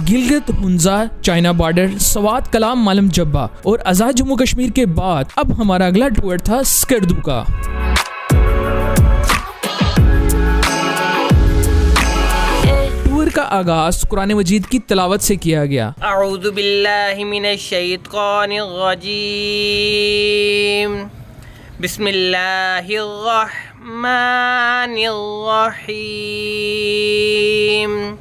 Gilgit Hunza China border, Swat कलाम मालम जब्बा और आज़ाद जम्मू कश्मीर के बाद अब हमारा अगला टूर था स्कर्दू का। टूर का आगाज कुरान मजीद की तिलावत से किया गया। अऊज़ु बिल्लाहि मिनश शैतानिर रजीम, बिस्मिल्लाहिर रहमानिर रहीम,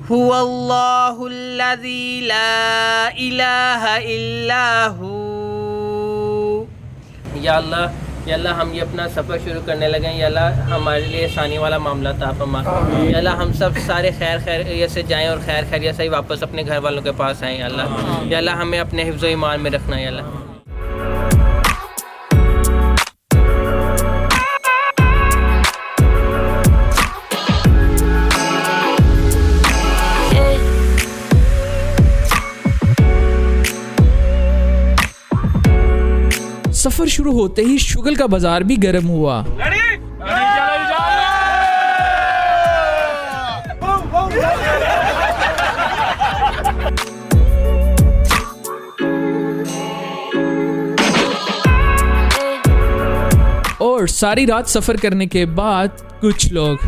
हुवल्लाहुल्लज़ी ला इलाहा इल्ला हू। या अल्लाह हम ये अपना सफ़र शुरू करने लगे हैं। या अल्लाह हमारे लिए आसानी वाला मामला था फरमा। या अल्लाह हम सब सारे खैरियत से जाएं और खैरियत से ही वापस अपने घर वालों के पास आएँ। या अल्लाह हमें अपने हिफ्ज़ व ईमान में रखना है। या अल्लाह सफर शुरू होते ही शुगल का बाजार भी गर्म हुआ। और सारी रात सफर करने के बाद कुछ लोग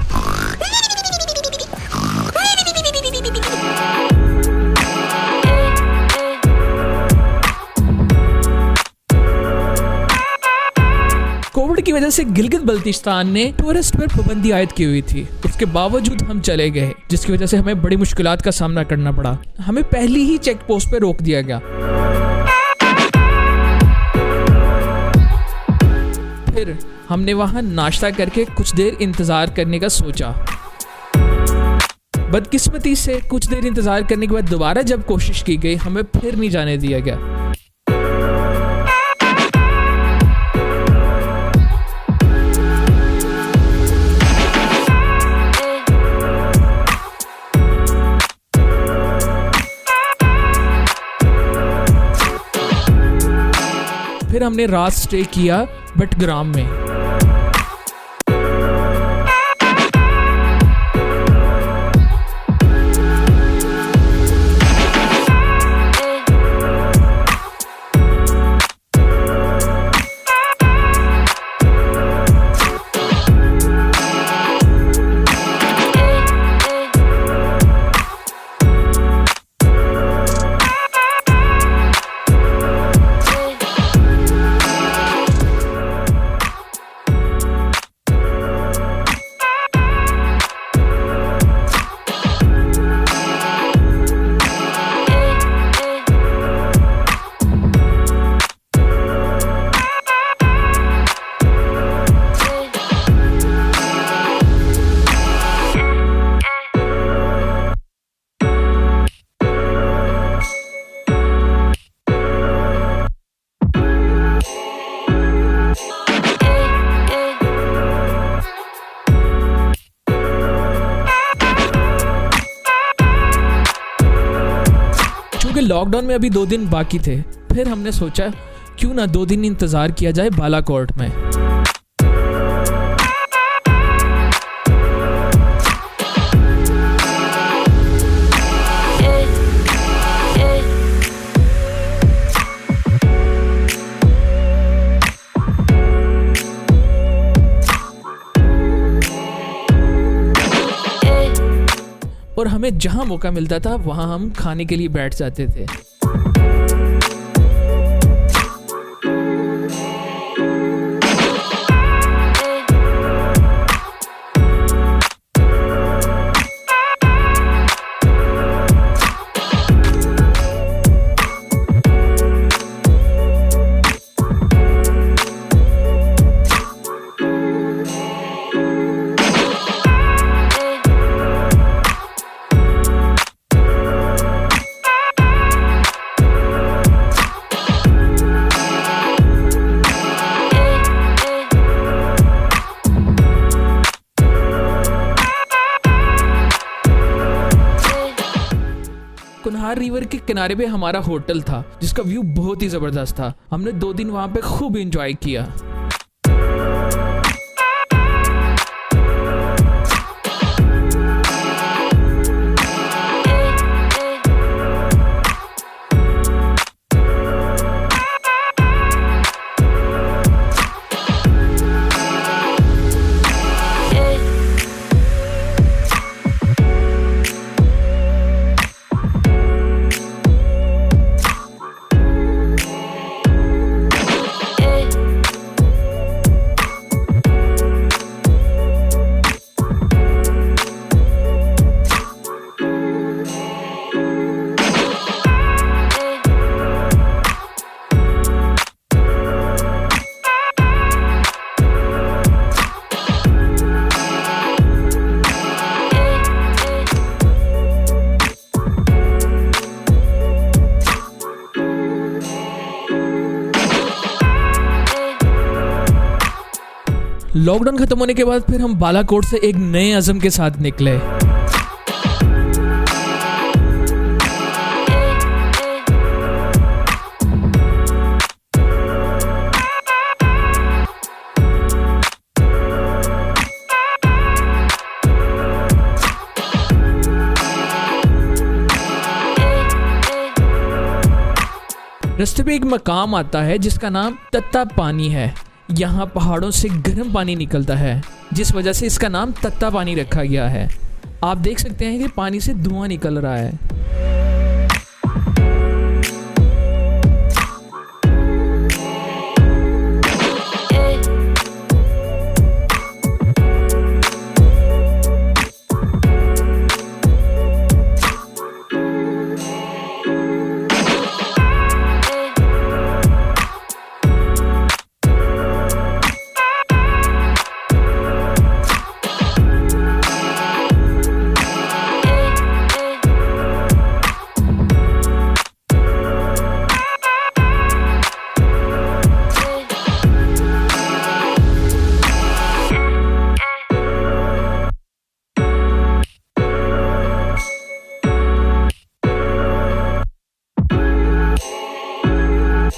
कोविड की वजह से गिलगित बल्तिस्तान ने टूरिस्ट पर पाबंदी आयद की हुई थी। उसके बावजूद हम चले गए, जिसकी वजह से हमें बड़ी मुश्किलात का सामना करना पड़ा। हमें पहली ही चेक पोस्ट पर रोक दिया गया। फिर हमने वहां नाश्ता करके कुछ देर इंतजार करने का सोचा। बदकिस्मती से कुछ देर इंतजार करने के बाद दोबारा जब कोशिश की गई, हमें फिर नहीं जाने दिया गया। फिर हमने रात स्टे किया बटग्राम में। लॉकडाउन में अभी 2 दिन बाकी थे। फिर हमने सोचा क्यों ना 2 दिन इंतजार किया जाए बालाकोट में। और हमें जहां मौका मिलता था वहां हम खाने के लिए बैठ जाते थे। कुनहार रिवर के किनारे पे हमारा होटल था, जिसका व्यू बहुत ही जबरदस्त था। हमने 2 दिन वहां पे खूब एंजॉय किया। लॉकडाउन खत्म होने के बाद फिर हम बालाकोट से एक नए अज़म के साथ निकले। रास्ते पे एक मकाम आता है जिसका नाम तत्ता पानी है। यहाँ पहाड़ों से गर्म पानी निकलता है, जिस वजह से इसका नाम तत्ता पानी रखा गया है। आप देख सकते हैं कि पानी से धुआं निकल रहा है।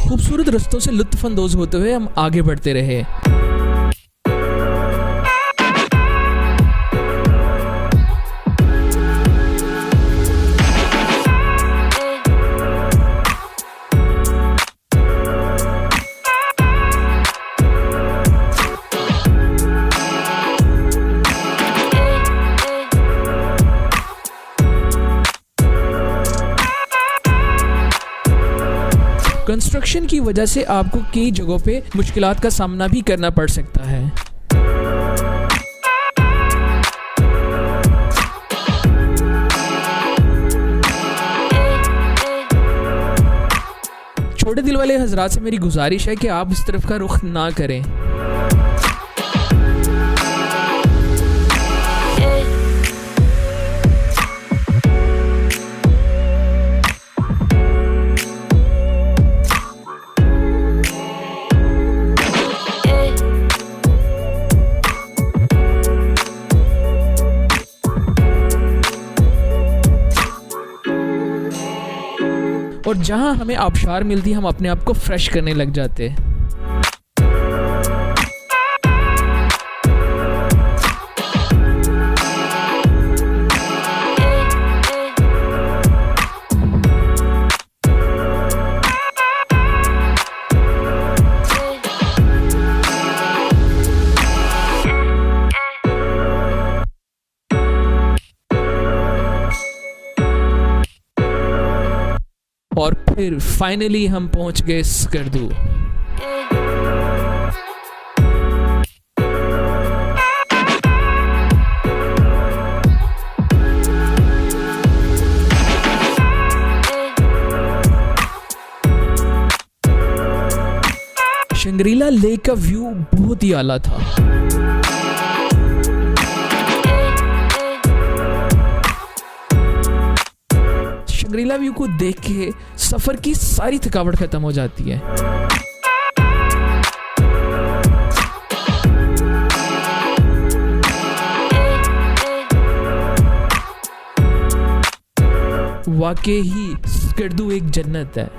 खूबसूरत रस्तों से लुत्फ अंदोज होते हुए हम आगे बढ़ते रहे। कंस्ट्रक्शन की वजह से आपको कई जगहों पे मुश्किलात का सामना भी करना पड़ सकता है। छोटे दिल वाले हजरात से मेरी गुजारिश है कि आप इस तरफ का रुख ना करें। और जहां हमें आबशार मिलती हम अपने आप को फ्रेश करने लग जाते। और फिर फाइनली हम पहुंच गए स्कर्दू। शंग्रीला लेक का व्यू बहुत ही आला था। शंग्रीला व्यू को देख के सफर की सारी थकावट खत्म हो जाती है। वाकई ही स्कर्दू एक जन्नत है।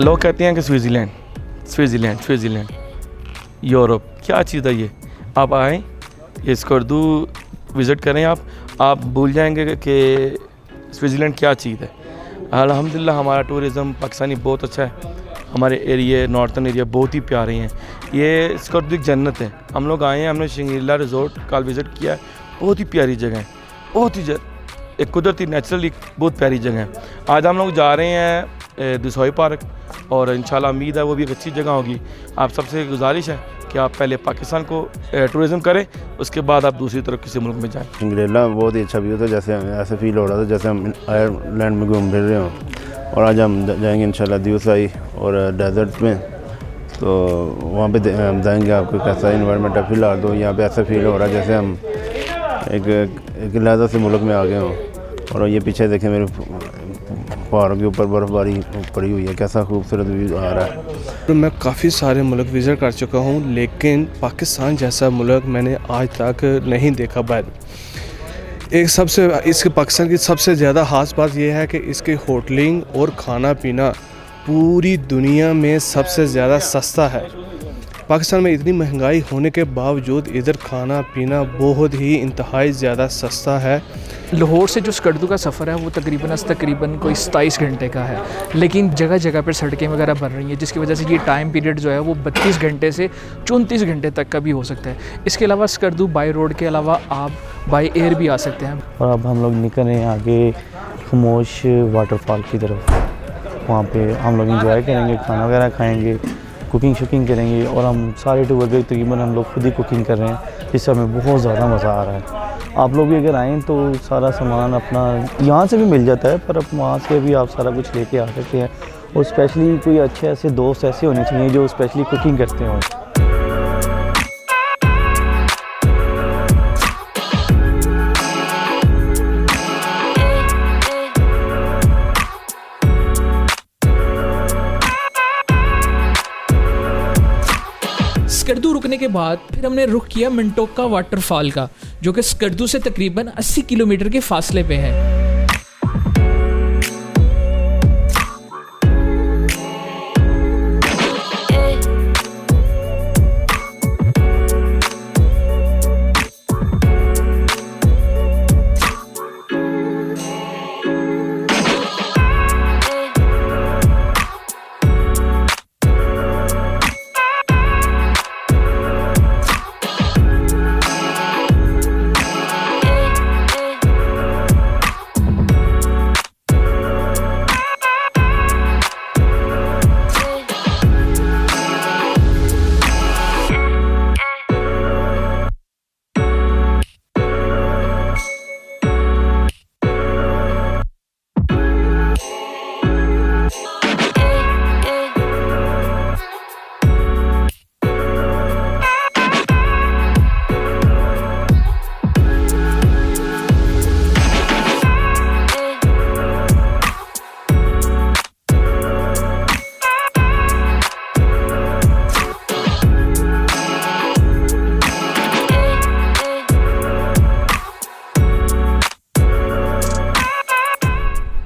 लोग कहते हैं कि स्विट्ज़रलैंड यूरोप, क्या चीज़ है ये? आप आएँ, ये स्कर्दू विज़िट करें, आप भूल जाएंगे कि स्विट्ज़रलैंड क्या चीज़ है। अल्हम्दुलिल्लाह हमारा टूरिज़म पाकिस्तानी बहुत अच्छा है, हमारे एरिया नॉर्थन एरिया बहुत ही प्यारे हैं। ये स्कर्दू एक जन्नत है। हम लोग आए हैं, हमने शंग्रीला रिज़ोर्ट कल विज़िट किया है, बहुत ही प्यारी जगह है, बहुत ही एक कुदरती नेचुरली बहुत प्यारी जगह है। आज हम लोग जा रहे हैं दिसोई पार्क और इंशाल्लाह उम्मीद है वो भी एक अच्छी जगह होगी। आप सबसे गुजारिश है कि आप पहले पाकिस्तान को टूरिज़म करें, उसके बाद आप दूसरी तरफ किसी मुल्क में जाएं। शंग्रीला बहुत ही अच्छा व्यू था, जैसे ऐसे फील हो रहा था जैसे हम आयरलैंड में घूम फिर रहे हों। और आज हम जाएंगे इंशाल्लाह दिवसाई और डेजर्ट में, तो वहाँ पे हम जाएंगे। आपको कैसा इन्वायरमेंट है? फ़िलहाल तो यहाँ पे ऐसा फील हो रहा है जैसे हम एक लहजा से मुल्क में आ गए हों। और ये पीछे देखें, मेरे पहाड़ों के ऊपर बर्फ़बारी पड़ी हुई है, कैसा खूबसूरत व्यू आ रहा है। तो मैं काफ़ी सारे मुल्क विज़िट कर चुका हूँ, लेकिन पाकिस्तान जैसा मुल्क मैंने आज तक नहीं देखा। बाहर इसके पाकिस्तान की सबसे ज़्यादा ख़ास बात यह है कि इसकी होटलिंग और खाना पीना पूरी दुनिया में सबसे ज़्यादा सस्ता है। पाकिस्तान में इतनी महंगाई होने के बावजूद इधर खाना पीना बहुत ही इंतहाई ज़्यादा सस्ता है। लाहौर से जो स्कर्दू का सफ़र है वो तकरीबन कोई 27 घंटे का है, लेकिन जगह जगह पर सड़कें वगैरह बन रही हैं, जिसकी वजह से ये टाइम पीरियड जो है वो 32 घंटे से 34 घंटे तक का भी हो सकता है। इसके अलावा स्कर्दू बाई रोड के अलावा आप बाई एयर भी आ सकते हैं। और अब हम लोग निकल रहे हैं आगे खमोश वाटरफॉल की तरफ। वहाँ पे हम लोग इंजॉय करेंगे, खाना वगैरह खाएँगे, कुकिंग करेंगे। और हम सारे टूर पे तकरीबन हम लोग खुद ही कुकिंग कर रहे हैं, जिससे हमें बहुत ज़्यादा मज़ा आ रहा है। आप लोग भी अगर आएँ तो सारा सामान अपना यहाँ से भी मिल जाता है, पर अब वहाँ से भी आप सारा कुछ लेके आ सकते हैं। और स्पेशली कोई अच्छे ऐसे दोस्त ऐसे होने चाहिए जो स्पेशली कुकिंग करते हों। स्कर्दू रुकने के बाद फिर हमने रुख किया मंटोका वाटरफॉल का, जो कि स्कर्दू से तकरीबन 80 किलोमीटर के फासले पे है।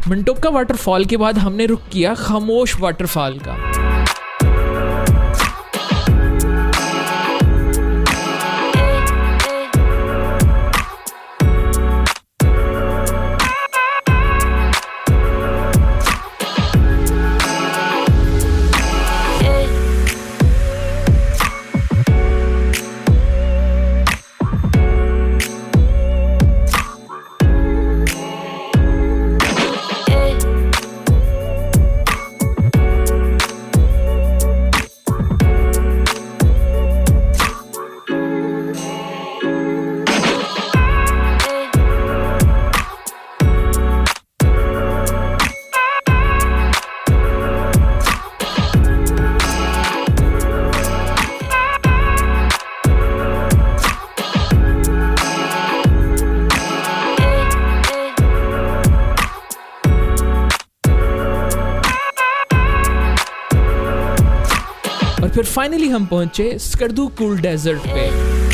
मंटोका वाटरफॉल के बाद हमने रुख किया खामोश वाटरफॉल का। और फिर फाइनली हम पहुंचे स्कर्दू कूल डेजर्ट पे।